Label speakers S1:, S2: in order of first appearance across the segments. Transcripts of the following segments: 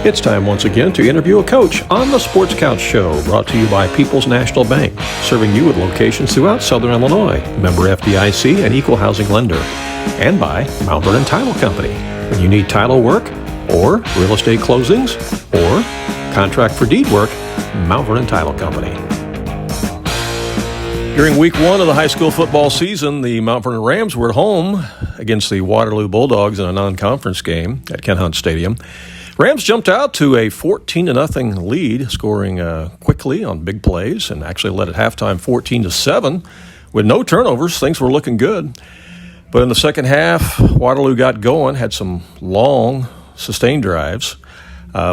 S1: It's time once again to interview a coach on the Sports Couch Show, brought to you by People's National Bank, serving you with locations throughout Southern Illinois, member FDIC and equal housing lender, and by Mount Vernon Title Company. When you need title work or real estate closings or contract for deed work, Mount Vernon Title Company. During week one of the high school football season, the Mount Vernon Rams were at home against the Waterloo Bulldogs in a non-conference game at Kent Hunt Stadium. Rams jumped out to a 14-0 lead, scoring quickly on big plays, and actually led at halftime 14-7 with no turnovers. Things were looking good. But in the second half, Waterloo got going, had some long, sustained drives,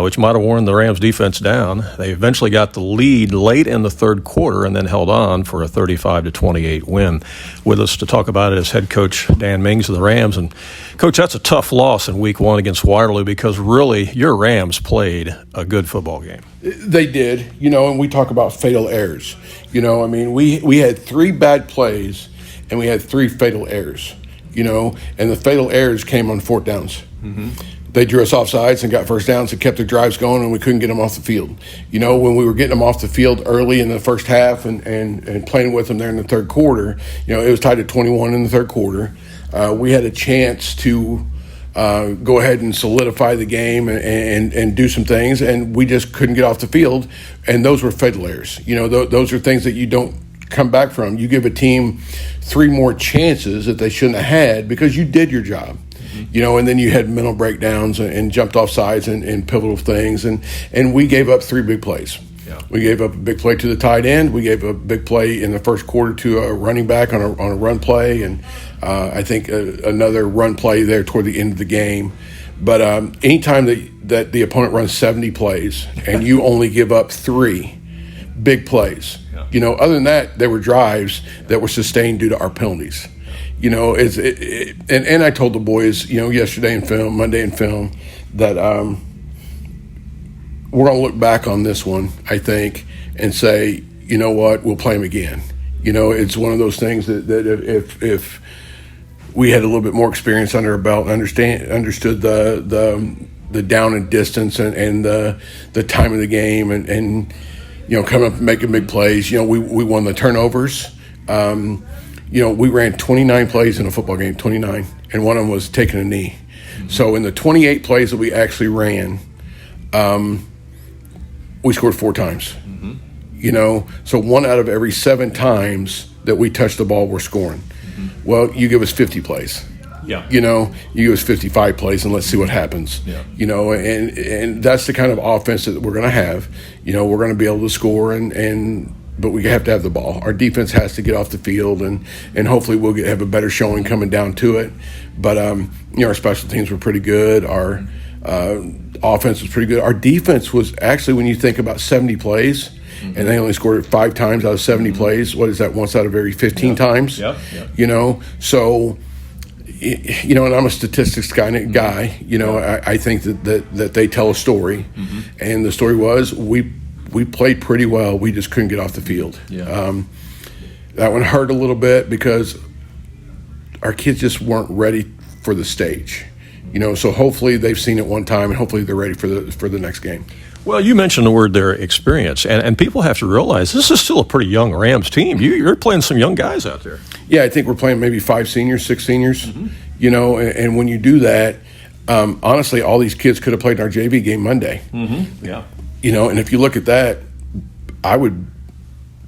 S1: which might have worn the Rams defense down. They eventually got the lead late in the third quarter and then held on for a 35-28 win. With us to talk about it is head coach Dan Mings of the Rams. And, Coach, that's a tough loss in week one against Waterloo because really your Rams played a good football game.
S2: They did, and we talk about fatal errors. We had three bad plays and we had three fatal errors, and the fatal errors came on fourth downs. Mm-hmm. They drew us offsides and got first downs and kept their drives going, and we couldn't get them off the field. When we were getting them off the field early in the first half and playing with them there in the third quarter, it was tied at 21 in the third quarter. We had a chance to go ahead and solidify the game and do some things, and we just couldn't get off the field, and those were fatal errors. Those are things that you don't come back from. You give a team three more chances that they shouldn't have had because you did your job. And then you had mental breakdowns and jumped off sides and pivotal things. And we gave up three big plays. Yeah. We gave up a big play to the tight end. We gave a big play in the first quarter to a running back on a run play. And I think another run play there toward the end of the game. But anytime that the opponent runs 70 plays and you only give up three big plays, other than that, there were drives that were sustained due to our penalties. And I told the boys, yesterday in film, Monday in film, that we're going to look back on this one, I think, and say, you know what, we'll play them again. It's one of those things that if we had a little bit more experience under our belt, understood the down and distance and the time of the game and coming up and making big plays, we won the turnovers. We ran 29 plays in a football game, 29, and one of them was taking a knee. Mm-hmm. So in the 28 plays that we actually ran, we scored 4 times. Mm-hmm. So 1 out of every 7 times that we touched the ball, we're scoring. Mm-hmm. Well, you give us 50 plays. Yeah. You give us 55 plays and let's see what happens. Yeah. And that's the kind of offense that we're going to have. We're going to be able to score but we have to have the ball. Our defense has to get off the field, and hopefully we'll have a better showing coming down to it. But, our special teams were pretty good. Our offense was pretty good. Our defense was actually, when you think about 70 plays, mm-hmm. and they only scored it 5 times out of 70 mm-hmm. plays, what is that, once out of every 15 times? Yep. So, and I'm a statistics guy. I think that they tell a story. Mm-hmm. And the story was we played pretty well. We just couldn't get off the field. Yeah. That one hurt a little bit because our kids just weren't ready for the stage. So hopefully they've seen it one time, and hopefully they're ready for the next game.
S1: Well, you mentioned the word there, experience, and people have to realize this is still a pretty young Rams team. You're playing some young guys out there.
S2: Yeah, I think we're playing maybe 5 seniors, 6 seniors. Mm-hmm. And when you do that, honestly, all these kids could have played in our JV game Monday. Mm-hmm. Yeah. And if you look at that, I would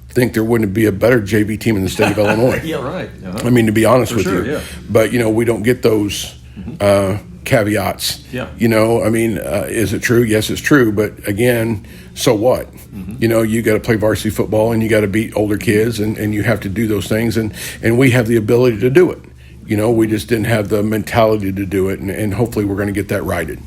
S2: think there wouldn't be a better JV team in the state of Illinois.
S1: Yeah, right. Uh-huh.
S2: I mean, to be honest with you.
S1: Yeah.
S2: But, we don't get those caveats. Yeah. Is it true? Yes, it's true. But, again, so what? Mm-hmm. You got to play varsity football and you got to beat older kids and you have to do those things. And we have the ability to do it. We just didn't have the mentality to do it. And hopefully we're going to get that righted.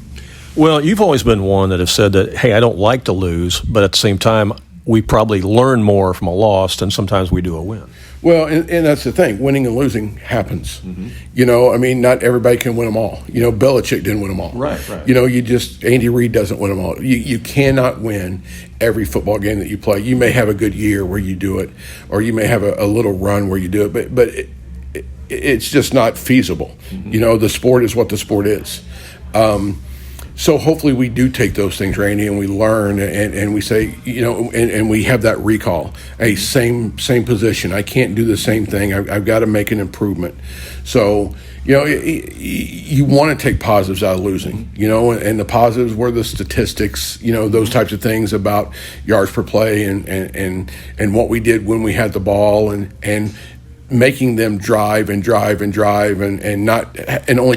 S1: Well, you've always been one that has said that, hey, I don't like to lose, but at the same time, we probably learn more from a loss than sometimes we do a win.
S2: Well, and that's the thing. Winning and losing happens. Mm-hmm. Not everybody can win them all. Belichick didn't win them all.
S1: Right.
S2: Andy Reid doesn't win them all. You cannot win every football game that you play. You may have a good year where you do it, or you may have a little run where you do it, but it's just not feasible. Mm-hmm. The sport is what the sport is. So hopefully we do take those things, Randy, and we learn, and we say, and we have that recall. Hey, same position. I can't do the same thing. I've got to make an improvement. So, you want to take positives out of losing, and the positives were the statistics, those types of things about yards per play and what we did when we had the ball and making them drive and only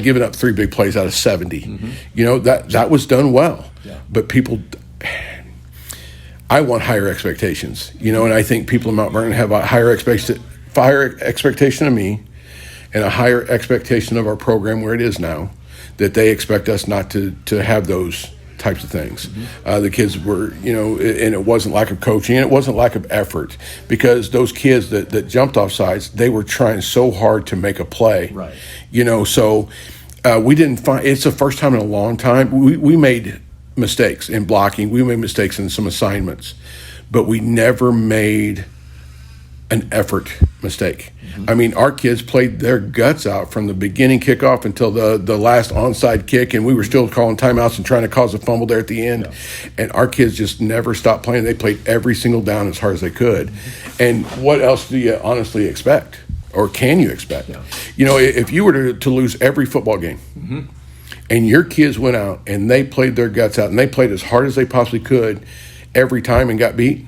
S2: giving up 3 big plays out of 70. That was done well.
S1: Yeah.
S2: But people, I want higher expectations, and I think people in Mount Vernon have a higher expectation of me and a higher expectation of our program where it is now, that they expect us not to have those types of things. The kids were, and it wasn't lack of coaching, and it wasn't lack of effort, because those kids that jumped off sides, they were trying so hard to make a play.
S1: Right.
S2: So we didn't find, it's the first time in a long time, we made mistakes in blocking, we made mistakes in some assignments, but we never made an effort mistake. I mean, our kids played their guts out from the beginning kickoff until the last onside kick, and we were still calling timeouts and trying to cause a fumble there at the end. Yeah. And our kids just never stopped playing. They played every single down as hard as they could. And what else do you honestly expect? Or can you expect? Yeah. If you were to lose every football game, and your kids went out and they played their guts out and they played as hard as they possibly could every time and got beat,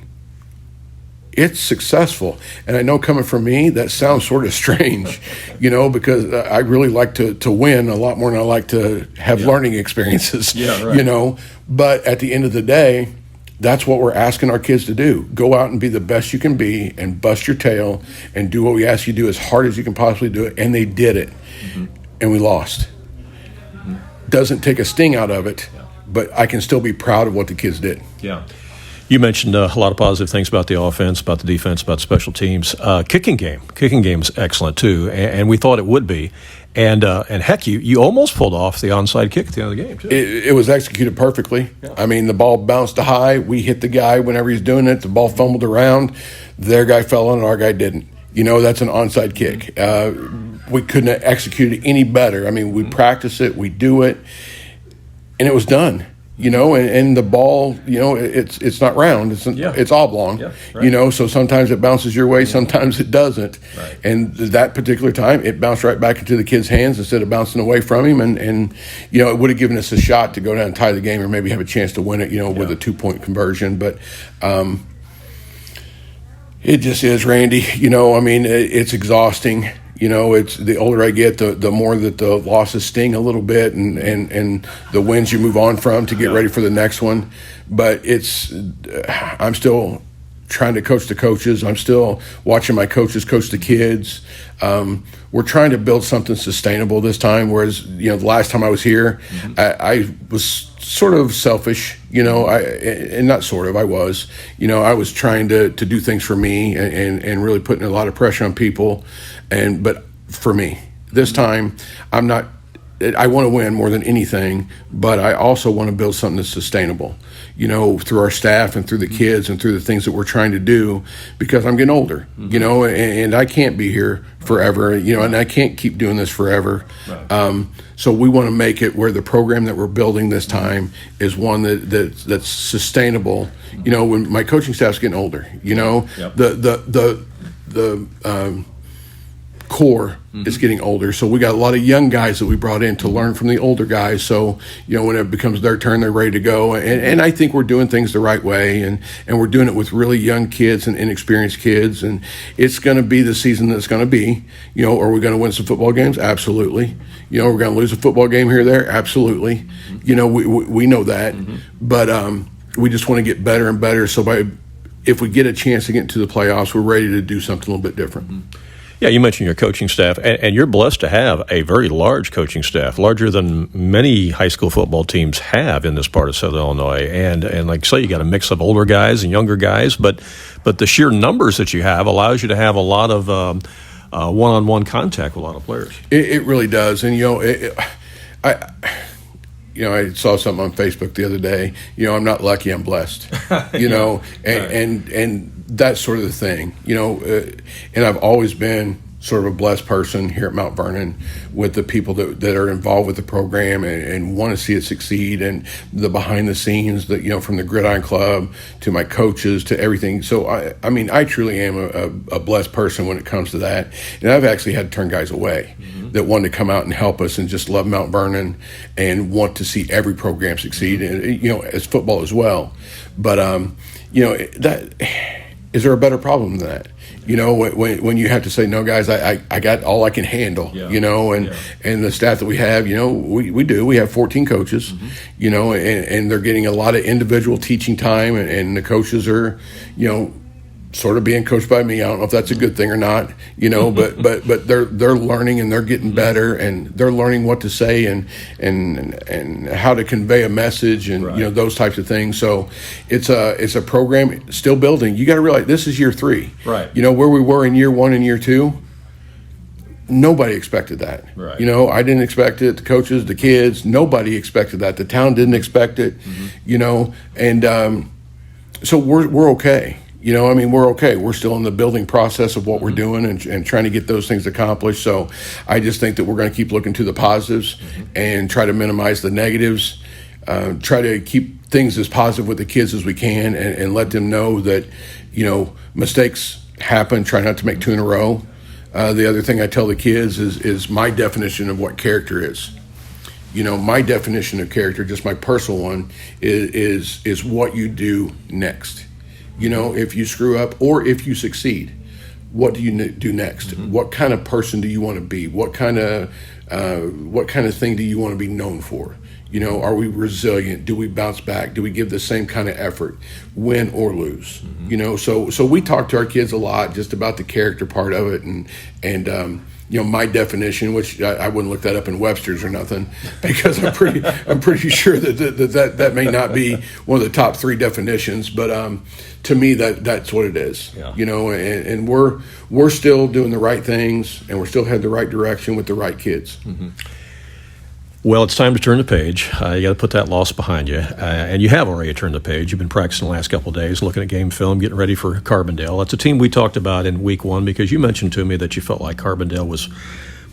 S2: it's successful. And I know, coming from me, that sounds sort of strange, because I really like to win a lot more than I like to have learning experiences, right. But at the end of the day, that's what we're asking our kids to do. Go out and be the best you can be and bust your tail and do what we ask you to do as hard as you can possibly do it. And they did it. And we lost. Doesn't take a sting out of it, but I can still be proud of what the kids did.
S1: Yeah. You mentioned a lot of positive things about the offense, about the defense, about special teams. Kicking game's excellent too, and we thought it would be. And heck, you almost pulled off the onside kick at the end of the game too.
S2: It was executed perfectly. Yeah. I mean, the ball bounced high. We hit the guy whenever he's doing it. The ball fumbled around. Their guy fell on it, our guy didn't. That's an onside kick. We couldn't have executed it any better. I mean, we practice it, we do it, and it was done. And the ball, it's not round, it's oblong, right. So sometimes it bounces your way, sometimes it doesn't. Right. And that particular time, it bounced right back into the kid's hands instead of bouncing away from him. And it would have given us a shot to go down and tie the game or maybe have a chance to win it, with a 2-point conversion. But it just is, Randy. It's exhausting. It's the older I get, the more that the losses sting a little bit, and the wins you move on from to get ready for the next one. But I'm still trying to coach the coaches. I'm still watching my coaches coach the kids. We're trying to build something sustainable this time, whereas, the last time I was here, I was sort of selfish, and not sort of, I was. I was trying to do things for me and really putting a lot of pressure on people. But for me, this time, I want to win more than anything, but I also want to build something that's sustainable, through our staff and through the kids and through the things that we're trying to do, because I'm getting older, and I can't be here forever, and I can't keep doing this forever. Right. So we want to make it where the program that we're building this time is one that's sustainable. When my coaching staff's getting older, the core is getting older, so we got a lot of young guys that we brought in to learn from the older guys. So when it becomes their turn, they're ready to go, and I think we're doing things the right way, and we're doing it with really young kids and inexperienced kids, and it's going to be the season that's going to be. Are we going to win some football games? Absolutely. We're going to lose a football game here or there? Absolutely. We know that, but we just want to get better and better, so if we get a chance to get into the playoffs, we're ready to do something a little bit different.
S1: Yeah, you mentioned your coaching staff, and you're blessed to have a very large coaching staff, larger than many high school football teams have in this part of Southern Illinois. And like I say, you got a mix of older guys and younger guys, but the sheer numbers that you have allows you to have a lot of one-on-one contact with a lot of players.
S2: It really does, and I saw something on Facebook the other day. I'm not lucky, I'm blessed. And that sort of the thing. And I've always been sort of a blessed person here at Mount Vernon with the people that are involved with the program and want to see it succeed, and the behind the scenes that, from the Gridiron Club to my coaches to everything. So I truly am a blessed person when it comes to that. And I've actually had to turn guys away that wanted to come out and help us and just love Mount Vernon and want to see every program succeed, and as football as well. But that is there a better problem than that? When you have to say, no, guys, I got all I can handle, and the staff that we have, we have 14 coaches, and they're getting a lot of individual teaching time, and the coaches are, sort of being coached by me. I don't know if that's a good thing or not, but they're learning and they're getting better, and they're learning what to say and how to convey a message, and those types of things. So it's a program still building. You got to realize this is year 3,
S1: right?
S2: Where we were in year 1 and year 2. Nobody expected that.
S1: Right.
S2: I didn't expect it. The coaches, the kids, nobody expected that. The town didn't expect it. And so we're okay. We're okay. We're still in the building process of what we're doing and trying to get those things accomplished. So I just think that we're going to keep looking to the positives and try to minimize the negatives, try to keep things as positive with the kids as we can, and let them know that, mistakes happen. Try not to make 2 in a row. The other thing I tell the kids is my definition of what character is. My definition of character, just my personal one, is what you do next. If you screw up or if you succeed, what do you do next? What kind of person do you want to be? What kind of thing do you want to be known for? Are we resilient? Do we bounce back? Do we give the same kind of effort, win or lose? So we talk to our kids a lot just about the character part of it, and my definition, which I wouldn't look that up in Webster's or nothing, because I'm pretty sure that may not be one of the top 3 definitions, but to me that's what it is. And we're still doing the right things, and we're still heading the right direction with the right kids.
S1: Well, it's time to turn the page. You got to put that loss behind you, and you have already turned the page. You've been practicing the last couple of days, looking at game film, getting ready for Carbondale. That's a team we talked about in week 1, because you mentioned to me that you felt like Carbondale was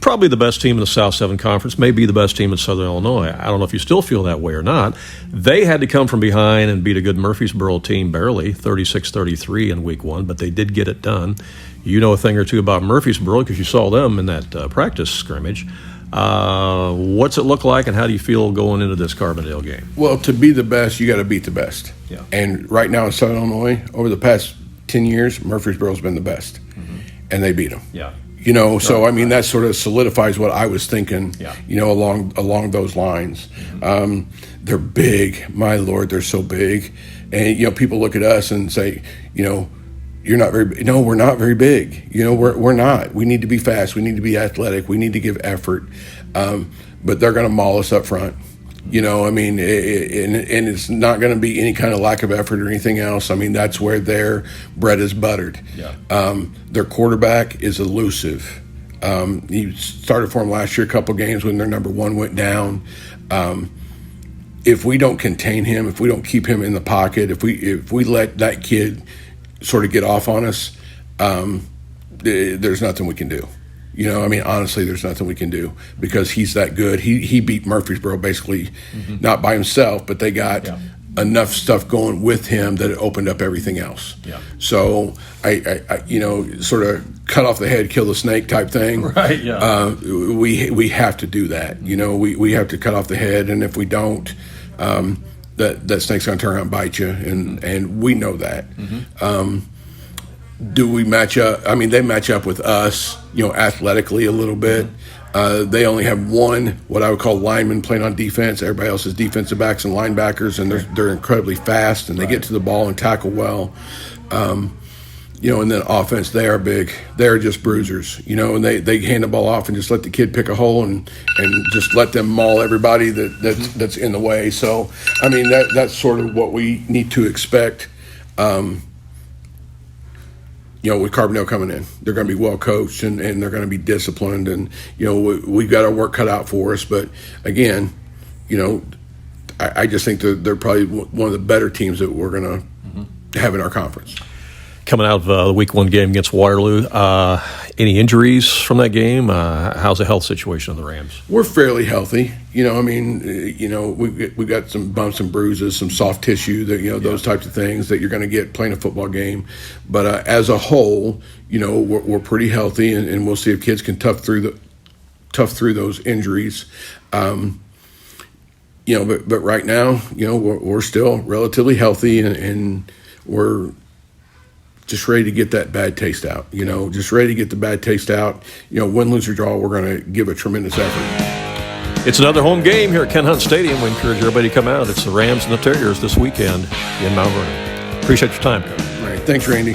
S1: probably the best team in the South 7 Conference, maybe the best team in Southern Illinois. I don't know if you still feel that way or not. They had to come from behind and beat a good Murfreesboro team barely, 36-33 in week 1, but they did get it done. You know a thing or two about Murfreesboro because you saw them in that practice scrimmage. What's it look like, and how do you feel going into this Carbondale game?
S2: Well, to be the best, you got to beat the best.
S1: Yeah.
S2: And right now in Southern Illinois, over the past 10 years, Murfreesboro's been the best, and they beat them.
S1: Yeah.
S2: So that sort of solidifies what I was thinking.
S1: Yeah.
S2: Along those lines. They're big. My Lord, they're so big, and people look at us and say, you're not very big. No, we're not very big. We're not. We need to be fast. We need to be athletic. We need to give effort. But they're going to maul us up front. And it's not going to be any kind of lack of effort or anything else. That's where their bread is buttered.
S1: Yeah.
S2: Their quarterback is elusive. He started for them last year, a couple games when their number 1 went down. If we don't contain him, if we don't keep him in the pocket, if we let that kid sort of get off on us, there's nothing we can do. Honestly, there's nothing we can do, because he's that good. He beat Murfreesboro basically, not by himself, but they got enough stuff going with him that it opened up everything else.
S1: Yeah.
S2: So I sort of cut off the head, kill the snake type thing.
S1: Right. Yeah.
S2: We have to do that. We have to cut off the head, and if we don't, that snake's going to turn around and bite you, and we know that. Do we match up? They match up with us, athletically a little bit. They only have one, what I would call lineman playing on defense. Everybody else is defensive backs and linebackers, and they're incredibly fast, and they get to the ball and tackle well. And then offense, they are big. They're just bruisers, and they hand the ball off and just let the kid pick a hole and just let them maul everybody that's in the way. So, that's sort of what we need to expect. With Carbondale coming in, they're going to be well coached and they're going to be disciplined, and we've got our work cut out for us. But again, I just think they're probably one of the better teams that we're going to have in our conference.
S1: Coming out of the week 1 game against Waterloo, Any injuries from that game? How's the health situation of the Rams?
S2: We're fairly healthy. I mean, we got some bumps and bruises, some soft tissue, that those types of things that you're going to get playing a football game. But as a whole, we're pretty healthy, and we'll see if kids can tough through those injuries. But right now, we're still relatively healthy, and we're just ready to get that bad taste out. Just ready to get the bad taste out. Win, lose, or draw, we're going to give a tremendous effort.
S1: It's another home game here at Kent Hunt Stadium. We encourage everybody to come out. It's the Rams and the Terriers this weekend in Mount Vernon. Appreciate your time, Coach.
S2: All right. Thanks, Randy.